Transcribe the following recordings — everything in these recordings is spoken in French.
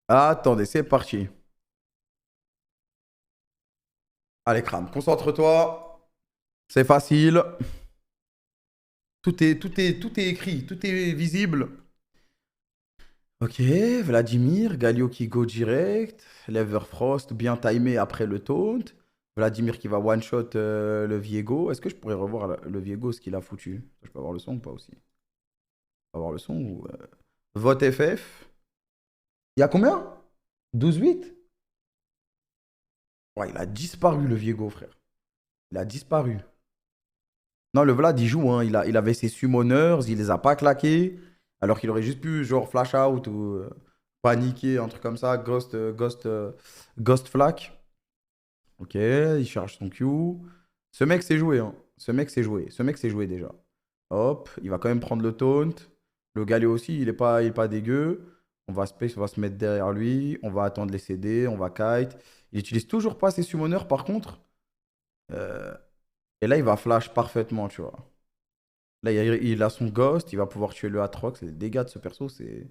Attendez, c'est parti. Allez, crame, concentre-toi. C'est facile. Tout est écrit, tout est visible. Ok, Vladimir, Galio qui go direct. Leverfrost bien timé après le taunt. Vladimir qui va one-shot le Viego. Est-ce que je pourrais revoir le Viego, ce qu'il a foutu? Je peux avoir le son ou pas aussi? Avoir le son ou... Vote FF. Il y a combien? 12-8. Ouais, il a disparu le Viego, frère. Il a disparu. Non, le Vlad, il joue, hein. Il avait ses summoners, il les a pas claqués. Alors qu'il aurait juste pu, genre, flash out ou paniquer, un truc comme ça. Ghost Flak. Ok, il charge son Q. Ce mec sait jouer, hein. Ce mec sait jouer. Ce mec sait jouer déjà. Hop, il va quand même prendre le taunt. Le Galio aussi, il est pas dégueu. On va se mettre derrière lui. On va attendre les CD. On va kite. Il utilise toujours pas ses summoners, par contre. Euh, et là, il va flash parfaitement, tu vois. Là, il a son Ghost, il va pouvoir tuer le Atrox. Les dégâts de ce perso, c'est...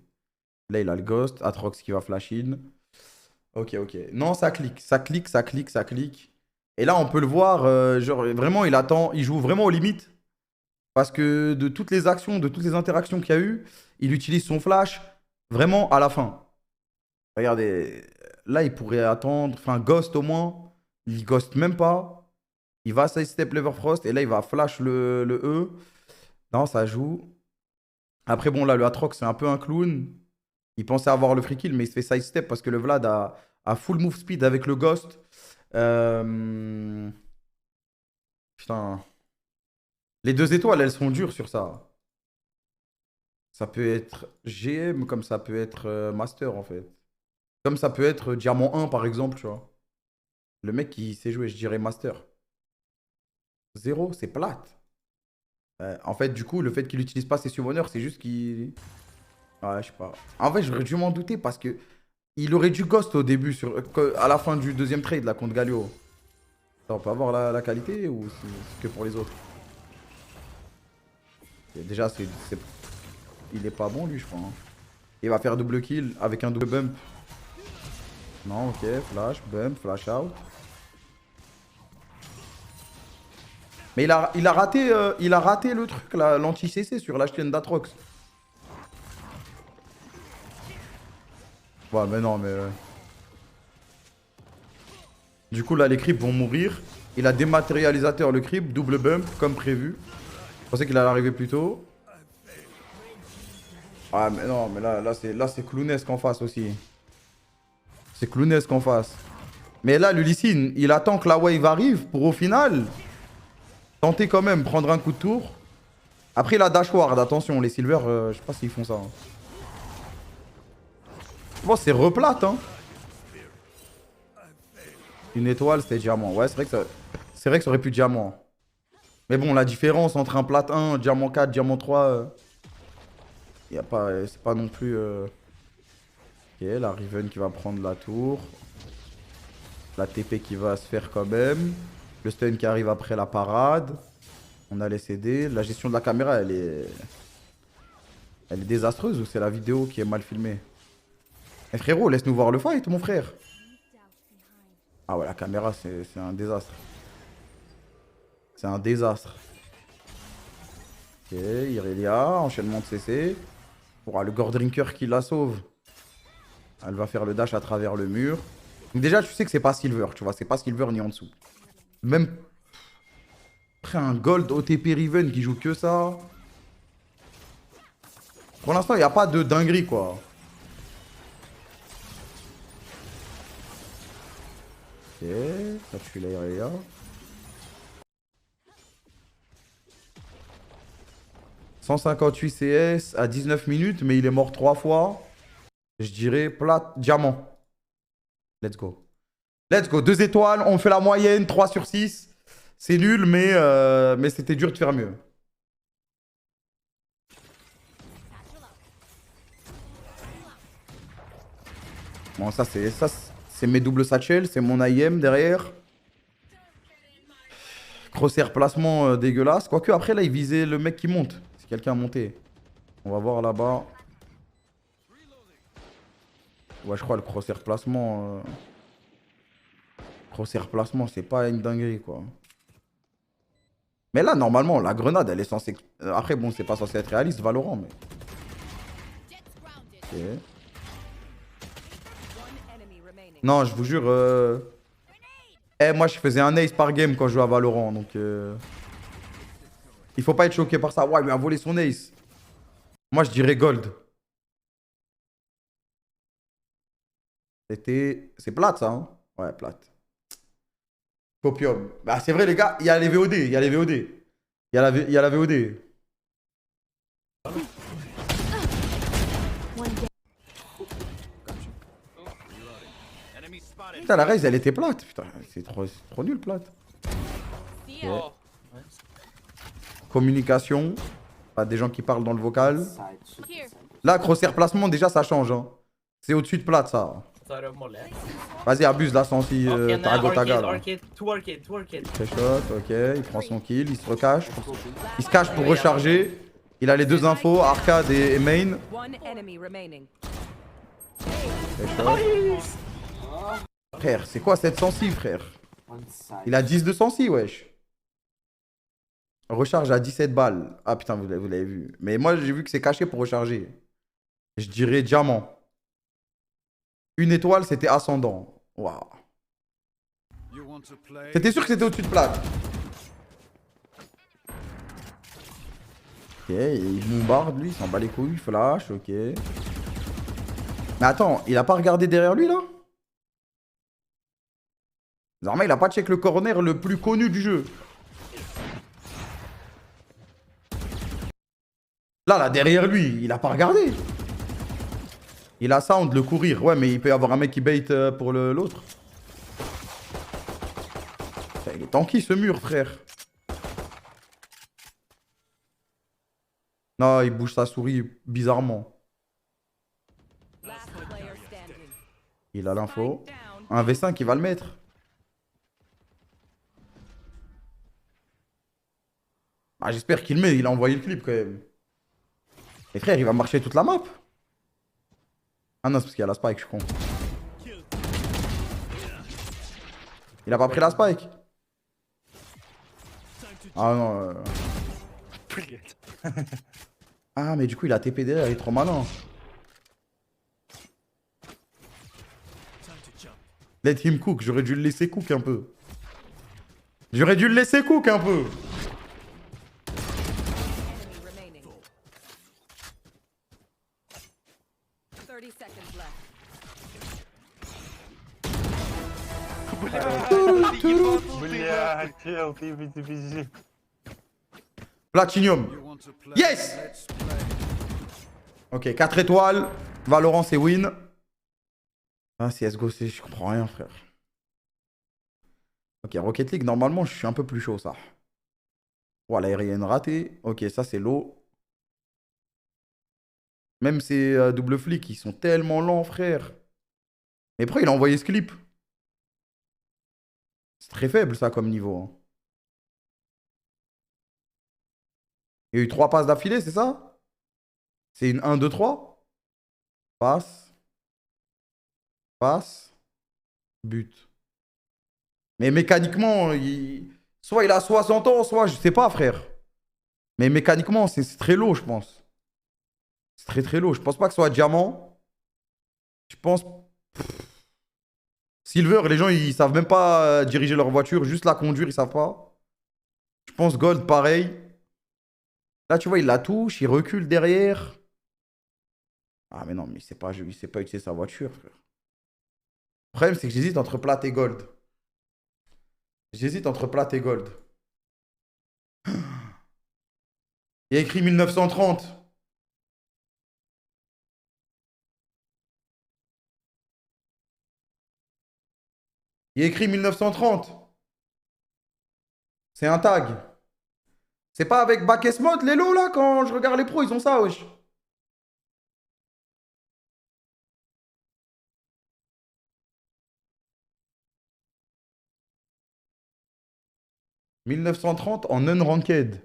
Là, il a le Ghost, Atrox qui va flash in. Ok, ok. Non, ça clique, ça clique, ça clique, ça clique. Et là, on peut le voir, genre, vraiment, il attend, il joue vraiment aux limites. Parce que de toutes les actions, de toutes les interactions qu'il y a eu, il utilise son flash vraiment à la fin. Regardez, là, il pourrait attendre, enfin, Ghost au moins. Il Ghost même pas. Il va sidestep Leverfrost et là, il va flash le E. Non, ça joue. Après, bon, là, le Atrox, c'est un peu un clown. Il pensait avoir le free kill, mais il se fait sidestep parce que le Vlad a full move speed avec le Ghost. Euh, Putain. Les 2 étoiles, elles sont dures sur ça. Ça peut être GM comme ça peut être Master, en fait. Comme ça peut être Diamant 1, par exemple, tu vois. Le mec qui sait jouer, je dirais Master. Zéro, c'est plate. En fait, du coup, le fait qu'il n'utilise pas ses summoners, c'est juste qu'il... Ouais, je sais pas. En fait, j'aurais dû m'en douter parce que il aurait dû ghost au début, à la fin du deuxième trade, là, contre Galio. Ça, on peut avoir la qualité ou c'est que pour les autres? Et déjà, il est pas bon, lui, je crois, hein. Il va faire double kill avec un double bump. Non, ok, flash, bump, flash out. Mais il a raté le truc, là, l'anti-CC sur la chaîne d'Atrox. Ouais, mais non, mais... Du coup, là, les creeps vont mourir. Il a dématérialisateur le creep, double bump, comme prévu. Je pensais qu'il allait arriver plus tôt. Ah, mais non, mais là c'est clownesque en face aussi. C'est clownesque en face. Mais là, le Lee Sin, il attend que la wave arrive pour au final tenter quand même prendre un coup de tour. Après, il a dash ward, attention, les silver, je sais pas s'ils font ça, hein. Bon, c'est replate, hein. Une étoile, c'était diamant. Ouais, c'est vrai que ça aurait pu diamant. Mais bon, la différence entre un plate 1, diamant 4, diamant 3, y a pas, c'est pas non plus... Ok, la Riven qui va prendre la tour. La TP qui va se faire quand même. Le stun qui arrive après la parade. On a les CD. La gestion de la caméra, elle est désastreuse ou c'est la vidéo qui est mal filmée? Eh frérot, laisse-nous voir le fight, mon frère. Ah ouais, la caméra, c'est un désastre. C'est un désastre. Ok, Irelia, enchaînement de CC. Le Gordrinker qui la sauve. Elle va faire le dash à travers le mur. Donc déjà, tu sais que c'est pas Silver, tu vois. C'est pas Silver ni en dessous. Même après un Gold OTP Riven qui joue que ça. Pour l'instant, il n'y a pas de dinguerie, quoi. Ok, ça tue la Irelia. 158 CS à 19 minutes, mais il est mort 3 fois. Je dirais plat, diamant. Let's go. Let's go. 2 étoiles, on fait la moyenne, 3 sur 6. C'est nul, mais c'était dur de faire mieux. Bon, ça c'est mes doubles satchels, c'est mon IM derrière. Crosshair placement dégueulasse. Quoique après, là, il visait le mec qui monte. Si quelqu'un a monté. On va voir là-bas. Ouais, je crois le crosshair placement. Crosshair placement, c'est pas une dinguerie, quoi. Mais là, normalement, la grenade, elle est censée. Après, bon, c'est pas censé être réaliste, Valorant, mais. Ok. Non, je vous jure. Moi, je faisais un ace par game quand je jouais à Valorant, donc. Il faut pas être choqué par ça. Ouais, il lui a volé son ace. Moi, je dirais gold. C'est plate, ça, hein? Ouais, plate. Copium. Bah, c'est vrai, les gars, il y a les VOD. Il y a les VOD. Il y a la VOD. Putain, la raise, elle était plate. Putain, c'est trop nul, plate. Ok. Communication. Pas des gens qui parlent dans le vocal. Là, crosshair placement, déjà, ça change. Hein. C'est au-dessus de plate, ça. Vas-y, abuse là, Sensi. Tago, taga. Là. Shot, ok. Il prend son kill, il se recache. Il se cache pour recharger. Il a les deux infos, arcade et main. Frère, c'est quoi cette Sensi, frère? Il a 10 de Sensi, wesh. Recharge à 17 balles. Ah putain, vous l'avez vu. Mais moi, j'ai vu que c'est caché pour recharger. Je dirais diamant. Une étoile, c'était ascendant. Waouh. T'étais sûr que c'était au-dessus de plate? Ok, il bombarde, lui, il s'en bat les couilles, flash, ok. Mais attends, il a pas regardé derrière lui, là? Désormais, il a pas check le corner le plus connu du jeu. Là, derrière lui, il a pas regardé. Il a sound, le courir. Ouais, mais il peut y avoir un mec qui bait pour l'autre. Il est tanky, ce mur, frère. Non, il bouge sa souris bizarrement. Il a l'info. Un V5, il va le mettre. Ah, j'espère qu'il le met. Il a envoyé le clip, quand même. Et frère, il va marcher toute la map. Ah non, c'est parce qu'il y a la spike, je suis con. Il a pas pris la spike. Ah non. Ah, mais du coup, il a TP derrière, il est trop malin. Let him cook, j'aurais dû le laisser cook un peu. J'aurais dû le laisser cook un peu. Platinium. Yes! Ok, 4 étoiles. Valorant, c'est win. Ah, CSGO, je comprends rien, frère. Ok, Rocket League, normalement, je suis un peu plus chaud, ça. Voilà, aérienne ratée. Ok, ça, c'est low. Même ces double flics, ils sont tellement lents, frère. Mais pourquoi il a envoyé ce clip? C'est très faible, ça, comme niveau. Hein. Il y a eu 3 passes d'affilée, c'est ça? C'est une 1, 2, 3. Passe. Passe. But. Mais mécaniquement, soit il a 60 ans, soit je sais pas, frère. Mais mécaniquement, c'est très lourd, je pense. C'est très très lourd. Je pense pas que ce soit diamant. Je pense. Silver, les gens, ils savent même pas diriger leur voiture, juste la conduire, ils savent pas. Je pense Gold, pareil. Là, tu vois, il la touche, il recule derrière. Ah, mais non, mais il sait pas utiliser sa voiture, frère. Le problème, c'est que j'hésite entre plate et gold. J'hésite entre plate et gold. Il y a écrit 1930. Il y a écrit 1930. C'est un tag. C'est pas avec Backes Mode, les lots, là, quand je regarde les pros, ils ont ça, wesh. « 1930 en unranked. »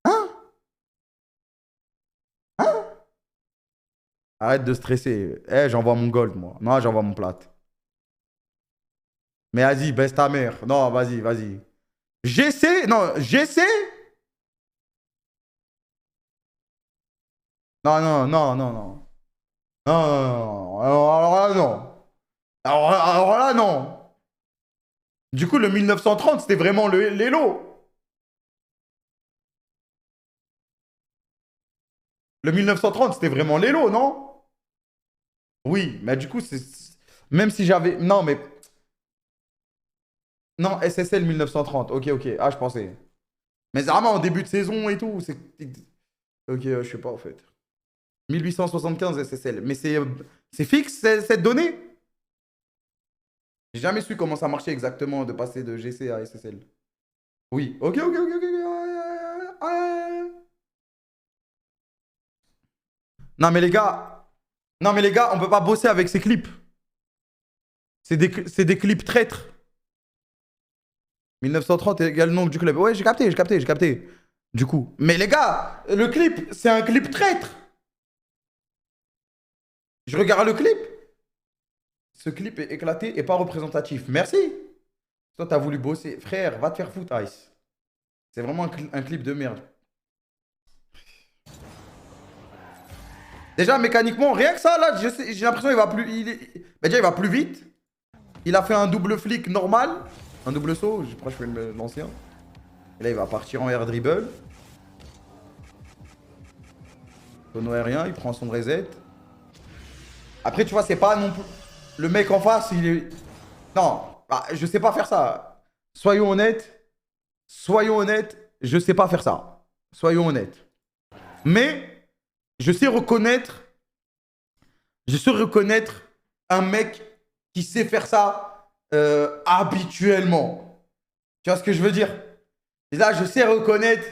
Hein? Hein? Arrête de stresser. Eh, j'envoie mon gold, moi. Non, j'envoie mon plate. Mais vas-y, baisse ta mère. Non, vas-y, vas-y. GC? Non, GC? Non, non, non, non, non. Non, non, non. Alors là, non. Alors là, non. Du coup, le 1930, c'était vraiment l'élo. Le 1930, c'était vraiment l'élo, non? Oui, mais du coup, même si j'avais... Non, mais... Non, SSL 1930. Ok, ok. Ah, je pensais. Mais c'est vraiment en début de saison et tout. Ok, je sais pas, en fait. 1875 SSL. Mais c'est fixe, cette donnée? J'ai jamais su comment ça marchait exactement de passer de GC à SSL. Oui. Ok, ok, ok, ok. Non, mais les gars... Non, mais les gars, on peut pas bosser avec ces clips. C'est des clips traîtres. 1930 égale le nom du club. Ouais, j'ai capté, j'ai capté, j'ai capté. Du coup. Mais les gars, le clip, c'est un clip traître. Je regarde le clip. Ce clip est éclaté et pas représentatif. Merci. Toi, t'as voulu bosser. Frère, va te faire foutre, Ice. C'est vraiment un clip de merde. Déjà, mécaniquement, rien que ça, là, j'ai l'impression qu'il va plus. Bah, déjà, il va plus vite. Il a fait un double flick normal. Un double saut. Je crois que je fais l'ancien. Et là, il va partir en air dribble. Tonneau aérien, il prend son reset. Après, tu vois, c'est pas non plus. Le mec en face, il est. Non, bah, je sais pas faire ça. Soyons honnêtes. Soyons honnêtes, je sais pas faire ça. Soyons honnêtes. Mais je sais reconnaître. Je sais reconnaître un mec qui sait faire ça habituellement. Tu vois ce que je veux dire? Et là, je sais reconnaître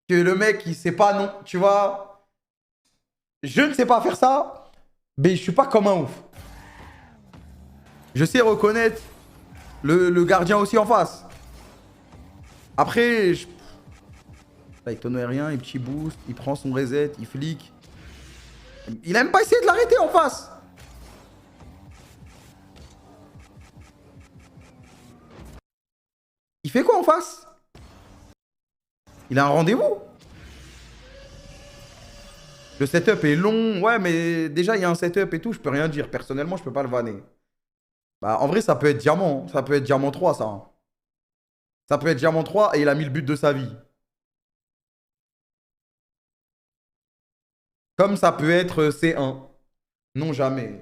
que le mec, il sait pas non. Tu vois, je ne sais pas faire ça, mais je suis pas comme un ouf. Je sais reconnaître le gardien aussi en face. Après, là, il tonne rien, il petit boost, il prend son reset, il flic. Il a même pas essayé de l'arrêter en face. Il fait quoi en face? Il a un rendez-vous. Le setup est long. Ouais, mais déjà, il y a un setup et tout. Je peux rien dire. Personnellement, je peux pas le vanner. Bah, en vrai, ça peut être diamant. Ça peut être diamant 3, ça, hein. Ça peut être diamant 3 et il a mis le but de sa vie. Comme ça peut être C1. Non, jamais.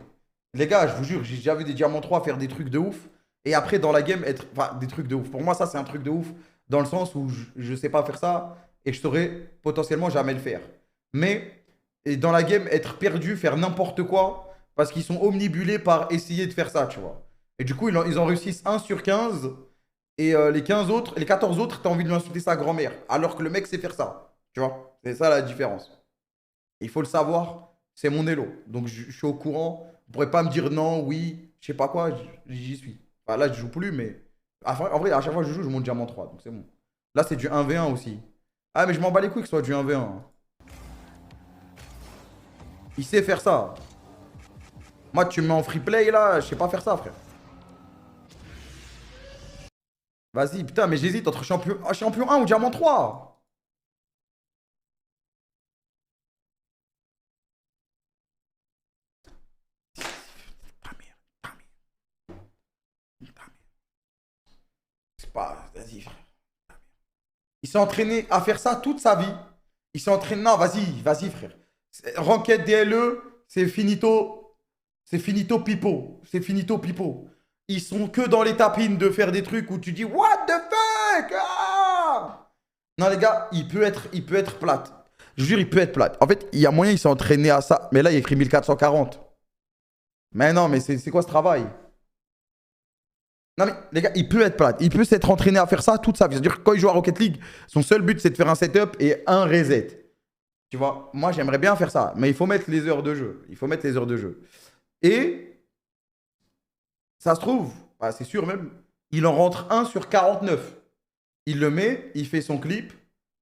Les gars, je vous jure, j'ai déjà vu des diamants 3 faire des trucs de ouf. Et après, dans la game, être. Enfin, des trucs de ouf. Pour moi, ça, c'est un truc de ouf. Dans le sens où je sais pas faire ça. Et je saurais potentiellement jamais le faire. Mais, et dans la game, être perdu, faire n'importe quoi. Parce qu'ils sont omnibulés par essayer de faire ça, tu vois. Et du coup, ils en réussissent 1 sur 15. Et les 15 autres, les 14 autres, t'as envie de lui insulter sa grand-mère. Alors que le mec sait faire ça. Tu vois? C'est ça la différence. Il faut le savoir, c'est mon élo. Donc je suis au courant. Vous ne pourrez pas me dire non, oui, je sais pas quoi, j'y suis. Enfin, là, je joue plus, mais en vrai, à chaque fois que je joue, je monte diamant 3. Donc c'est bon. Là, c'est du 1v1 aussi. Ah, mais je m'en bats les couilles que ce soit du 1v1, hein. Il sait faire ça. Moi, tu me mets en free play là, je sais pas faire ça, frère. Vas-y, putain, mais j'hésite entre champion 1 ou diamant 3. Ah, merde, ah, merde, ah, merde. C'est pas. Vas-y, frère. Il s'est entraîné à faire ça toute sa vie. Il s'est entraîné. Non, vas-y, vas-y, frère. Ranked DLE, c'est finito. C'est finito pipo. C'est finito pipo. Ils sont que dans les tapines de faire des trucs où tu dis What the fuck, ah. Non, les gars, il peut être plate. Je jure, il peut être plate. En fait, il y a moyen, il s'est entraîné à ça. Mais là, il a écrit 1440. Mais non, mais c'est quoi ce travail? Non, mais les gars, il peut être plate. Il peut s'être entraîné à faire ça toute sa vie. C'est-à-dire que quand il joue à Rocket League, son seul but, c'est de faire un setup et un reset. Tu vois, moi, j'aimerais bien faire ça. Mais il faut mettre les heures de jeu. Il faut mettre les heures de jeu. Et ça se trouve, bah, c'est sûr même, il en rentre 1 sur 49. Il le met, il fait son clip.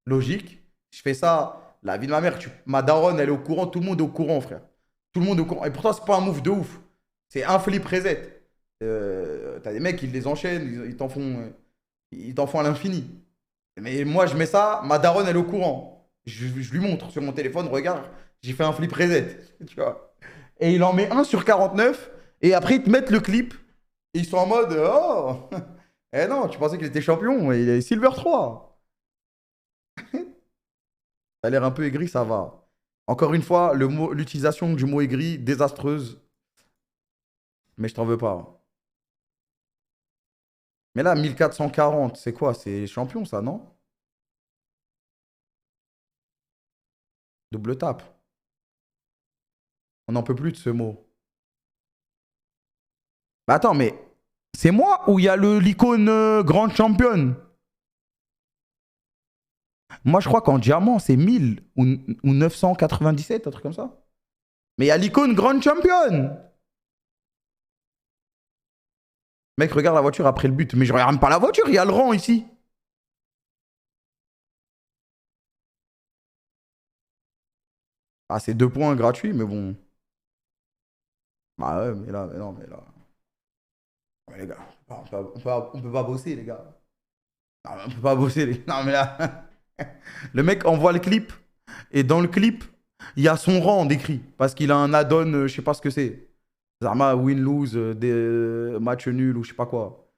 Logique. Je fais ça. La vie de ma mère, ma daronne, elle est au courant. Tout le monde est au courant, frère. Tout le monde est au courant. Et pourtant, c'est pas un move de ouf. C'est un flip reset. T'as des mecs, ils les enchaînent, ils t'en font à l'infini. Mais moi, je mets ça, ma daronne, elle est au courant. Je lui montre sur mon téléphone, regarde, j'ai fait un flip reset. Tu vois. Et il en met un sur 49, et après, ils te mettent le clip, et ils sont en mode, oh, eh non, tu pensais qu'il était champion, il est Silver 3. Ça a l'air un peu aigri, ça va. Encore une fois, l'utilisation du mot aigri, désastreuse, mais je t'en veux pas. Mais là, 1440, c'est quoi? C'est champion, ça, non? Double tape. On n'en peut plus de ce mot. Bah attends, mais c'est moi ou il y a l'icône grande championne? Moi, je crois qu'en diamant, c'est 1000 ou 997, un truc comme ça. Mais il y a l'icône grande championne. Mec, regarde la voiture après le but. Mais je regarde même pas la voiture, il y a le rang ici. Ah, c'est 2 points gratuits, mais bon. Bah ouais, mais là, mais non, mais là. Ouais, les gars, on peut pas bosser, les gars. Non, mais on peut pas bosser, les gars. Non, mais là. Le mec envoie le clip. Et dans le clip, il y a son rang décrit. Parce qu'il a un add-on, je sais pas ce que c'est. Zarma, win-lose, match nul ou je sais pas quoi.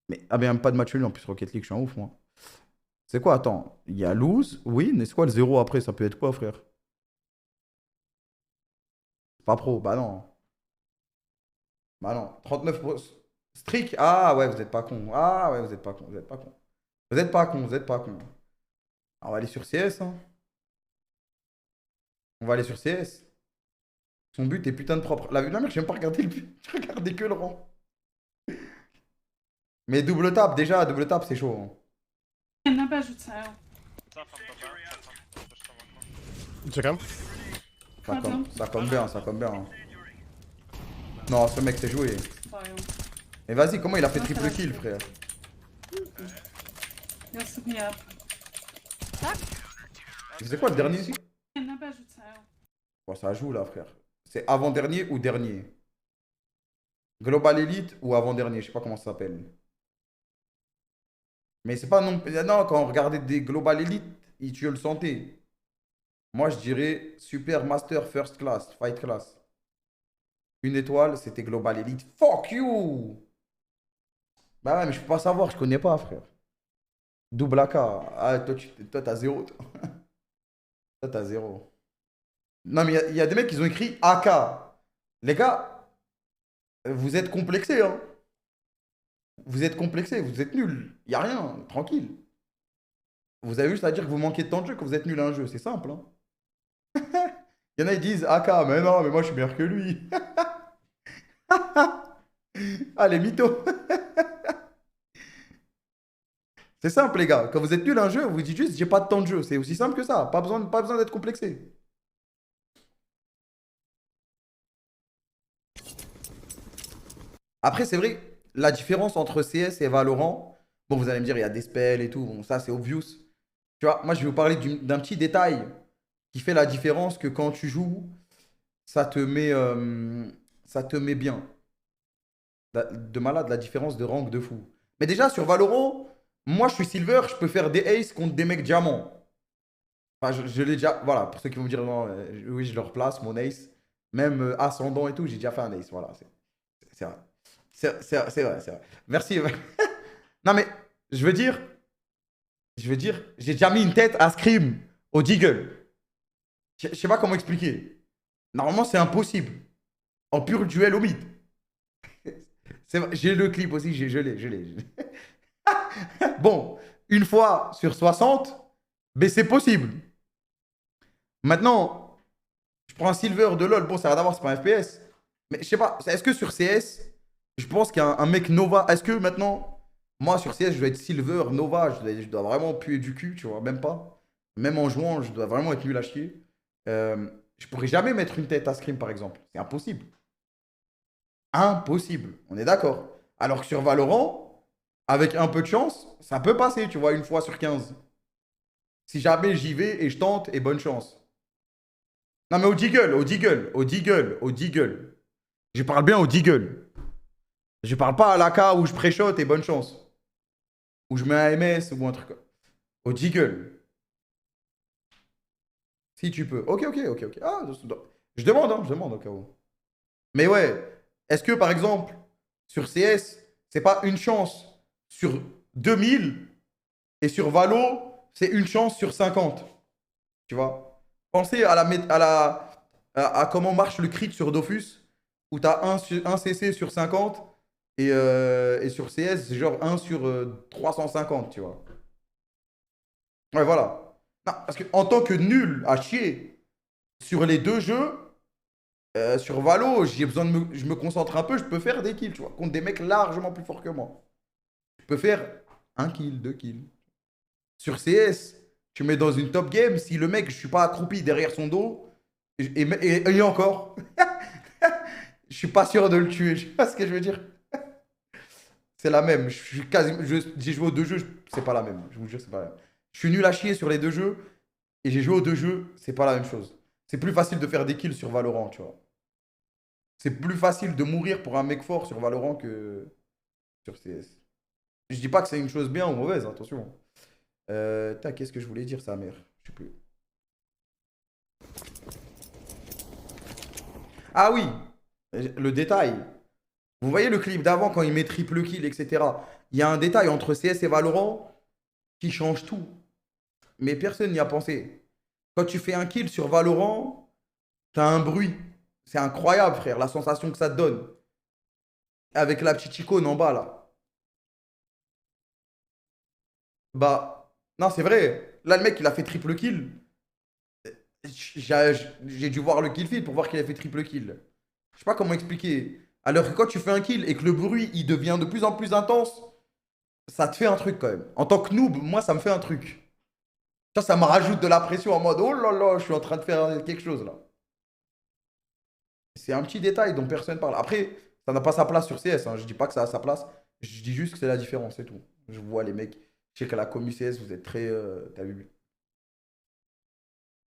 Mais, ah, ben, pas de match nul en plus, Rocket League, je suis un ouf, moi. C'est quoi, attends, il y a lose, win, et c'est quoi le zéro après? Ça peut être quoi, frère? C'est pas pro, bah non. Bah non. 39 pro. Streak, ah ouais, vous êtes pas con. Ah ouais, vous êtes pas con, vous êtes pas con. Vous êtes pas con, vous êtes pas con. On va aller sur CS, hein. On va aller sur CS. Son but est putain de propre. La merde, j'ai même pas regardé le but. J'ai regardé que le rang. Mais double tap, déjà, double tap, c'est chaud, hein. Chyba rzucają. Czekam. Ça comme bien, ça comme bien, hein. Non, ce mec s'est joué. Swoją. Mais vas-y, comment il a fait triple kill, frère? Ja sobie nie. C'est quoi le dernier? Na B rzucają. Bon, ça joue là, frère. C'est avant-dernier ou dernier? Global Elite ou avant-dernier? Je sais pas comment ça s'appelle. Mais c'est pas non. Non, quand on regardait des Global Elite, tu le sentais. Moi, je dirais Super Master First Class, Fight Class. Une étoile, c'était Global Elite. Fuck you! Bah ouais, mais je peux pas savoir, je connais pas, frère. Double AK. Ah, toi, t'as zéro. Toi, t'as zéro. Non, mais il y a des mecs qui ont écrit AK. Les gars, vous êtes complexés, hein. Vous êtes complexés, vous êtes nuls. Il n'y a rien, tranquille. Vous avez juste à dire que vous manquez de temps de jeu, que vous êtes nul à un jeu. C'est simple, hein. Il y en a, ils disent AK, mais non, mais moi, je suis meilleur que lui. Ah, les mythos. C'est simple, les gars. Quand vous êtes nul à un jeu, vous dites juste, j'ai pas de temps de jeu. C'est aussi simple que ça. Pas besoin d'être complexé. Après, c'est vrai, la différence entre CS et Valorant, bon, vous allez me dire, il y a des spells et tout, bon, ça c'est obvious. Tu vois, moi je vais vous parler d'un petit détail qui fait la différence que quand tu joues, ça te met bien. De malade, la différence de rank de fou. Mais déjà, sur Valorant, moi je suis silver, je peux faire des aces contre des mecs diamants. Enfin, je l'ai déjà, voilà, pour ceux qui vont me dire, non, oui, je leur place, mon ace. Même ascendant et tout, j'ai déjà fait un ace, voilà, c'est vrai. C'est vrai, c'est vrai. Merci. Non, mais je veux dire, j'ai déjà mis une tête à Scream au Deagle. Je sais pas comment expliquer. Normalement, c'est impossible. En pur duel au mid. J'ai le clip aussi, je l'ai. Bon, une fois sur 60, mais c'est possible. Maintenant, je prends un silver de LoL. Bon, ça n'a rien à voir, c'est pas un FPS. Mais je sais pas, est-ce que sur CS, je pense qu'il y a un mec Nova. Est-ce que maintenant, moi sur CS, je dois être Silver, Nova, je dois vraiment puer du cul, tu vois, même pas. Même en jouant, je dois vraiment être nul à chier. Je pourrais jamais mettre une tête à Scream, par exemple. C'est impossible. Impossible. On est d'accord. Alors que sur Valorant, avec un peu de chance, ça peut passer, tu vois, une fois sur 15. Si jamais j'y vais et je tente, et bonne chance. Non mais au Deagle, au Deagle, au Deagle, au Deagle. Je parle bien au Deagle. Je parle pas à l'AK où je pré-shot et bonne chance. Où je mets un MS ou un truc. Au Deagle. Si tu peux. Ok, ok, ok, ok. Ah, je demande au cas où. Mais ouais, est-ce que par exemple, sur CS, c'est pas une chance sur 2000 et sur Valo, c'est une chance sur 50? Tu vois? Pensez à à comment marche le crit sur Dofus, où tu as un CC sur 50 et sur CS, c'est genre 1 sur 350, tu vois. Ouais, voilà. Non, parce que en tant que nul à chier sur les deux jeux, sur Valo, j'ai besoin je me concentre un peu, je peux faire des kills, tu vois, contre des mecs largement plus forts que moi. Je peux faire un kill, deux kills. Sur CS, tu mets dans une top game, si le mec, je suis pas accroupi derrière son dos, et encore, je suis pas sûr de le tuer. Je sais pas ce que je veux dire. C'est la même. Je suis quasi, j'ai joué aux deux jeux, c'est pas la même. Je vous jure, c'est pas la même. Je suis nul à chier sur les deux jeux, et j'ai joué aux deux jeux, c'est pas la même chose. C'est plus facile de faire des kills sur Valorant, tu vois. C'est plus facile de mourir pour un mec fort sur Valorant que sur CS. Je dis pas que c'est une chose bien ou mauvaise, attention. Qu'est-ce que je voulais dire, sa mère? Je sais plus. Ah oui, le détail. Vous voyez le clip d'avant quand il met triple kill, etc. Il y a un détail entre CS et Valorant qui change tout. Mais personne n'y a pensé. Quand tu fais un kill sur Valorant, t'as un bruit. C'est incroyable, frère, la sensation que ça te donne. Avec la petite icône en bas, là. Bah, non, c'est vrai. Là, le mec, il a fait triple kill. J'ai dû voir le kill feed pour voir qu'il a fait triple kill. Je sais pas comment expliquer. Alors que quand tu fais un kill et que le bruit, il devient de plus en plus intense, ça te fait un truc quand même. En tant que noob, moi, ça me fait un truc. Ça me rajoute de la pression en mode, oh là là, je suis en train de faire quelque chose là. C'est un petit détail dont personne parle. Après, ça n'a pas sa place sur CS, hein. Je dis pas que ça a sa place. Je dis juste que c'est la différence, c'est tout. Je vois les mecs. Je sais qu'à la commu CS, vous êtes très. T'as vu,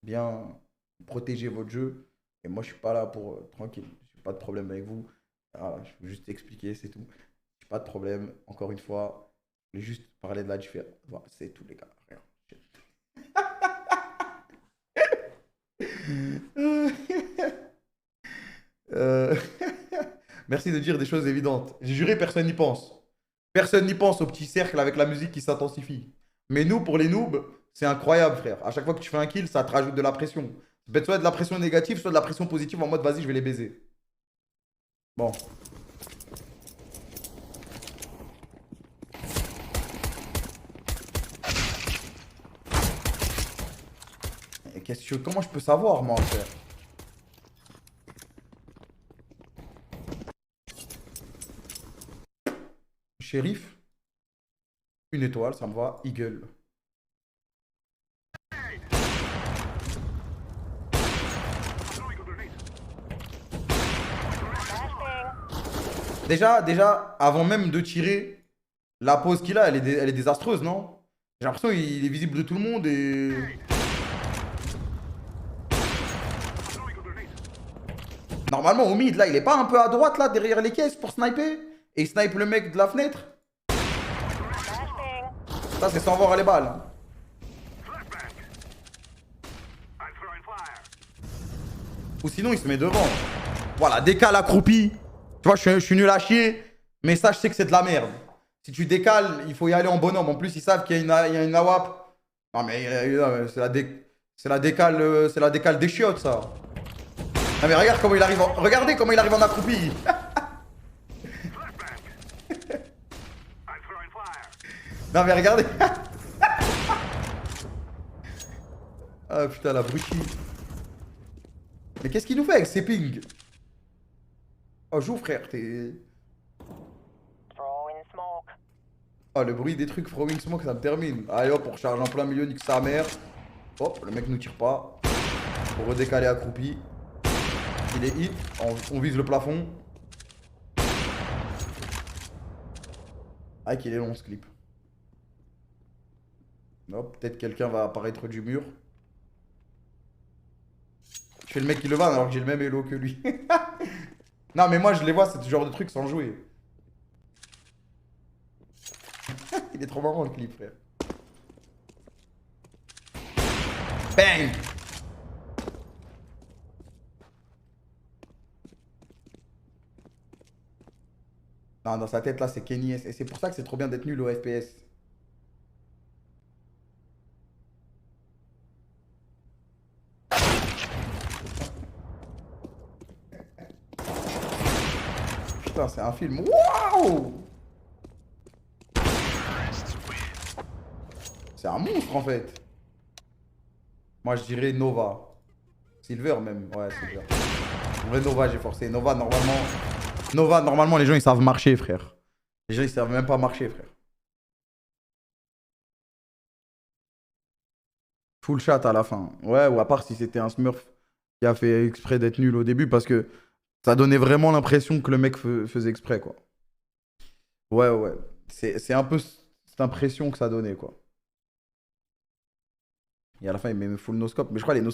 bien protéger votre jeu. Et moi, je suis pas là pour. Tranquille. Je n'ai pas de problème avec vous. Voilà, je veux juste expliquer, c'est tout. J'ai pas de problème. Encore une fois, je voulais juste parler de la différence. Voilà, c'est tout, les gars. Rien. Euh, Merci de dire des choses évidentes. J'ai juré, personne n'y pense. Personne n'y pense au petit cercle avec la musique qui s'intensifie. Mais nous, pour les noobs, c'est incroyable, frère. À chaque fois que tu fais un kill, ça te rajoute de la pression. Ça peut être soit de la pression négative, soit de la pression positive en mode vas-y, je vais les baiser. Bon. Et comment je peux savoir, moi, frère? Shérif, une étoile, ça me va. Eagle. Déjà, avant même de tirer, la pose qu'il a, elle est désastreuse, non? J'ai l'impression qu'il est visible de tout le monde et... Normalement, au mid, là, il est pas un peu à droite, là, derrière les caisses pour sniper? Et il snipe le mec de la fenêtre? Ça, c'est sans voir les balles. Ou sinon, il se met devant. Voilà, décale accroupi. Tu vois, je suis nul à chier. Mais ça, je sais que c'est de la merde. Si tu décales, il faut y aller en bonhomme. En plus, ils savent qu'il y a il y a une AWP. Non, mais c'est la décale des chiottes, ça. Non, mais regarde comment il arrive regardez comment il arrive en accroupi. Non, mais regardez. Ah, putain, la brutie. Mais qu'est-ce qu'il nous fait avec ces pings? Oh, joue, frère, t'es... Oh, le bruit des trucs throwing smoke, ça me termine. Allez hop, on recharge en plein milieu, nique sa mère. Hop, le mec nous tire pas. Faut redécaler accroupi. Il est hit, on vise le plafond. Ah, qu'il est long ce clip. Hop, peut-être quelqu'un va apparaître du mur. fais le mec qui le vanne alors que j'ai le même elo que lui. Non, mais moi, je les vois, c'est ce genre de truc sans jouer. Il est trop marrant le clip, frère. Bang! Non, dans sa tête, là, c'est Kenny S. Et c'est pour ça que c'est trop bien d'être nul au FPS. Putain, c'est un film. Waouh! C'est un monstre, en fait. Moi, je dirais Nova. Silver, même. Ouais, Silver. En vrai, Nova, j'ai forcé. Nova, normalement... Nova, normalement, les gens, ils savent marcher, frère. Les gens, ils savent même pas marcher, frère. Full chat à la fin. Ouais, ou à part si c'était un Smurf qui a fait exprès d'être nul au début, parce que ça donnait vraiment l'impression que le mec faisait exprès, quoi. Ouais, ouais. C'est un peu cette impression que ça donnait, quoi. Et à la fin, il met full no scope. Mais je crois que les no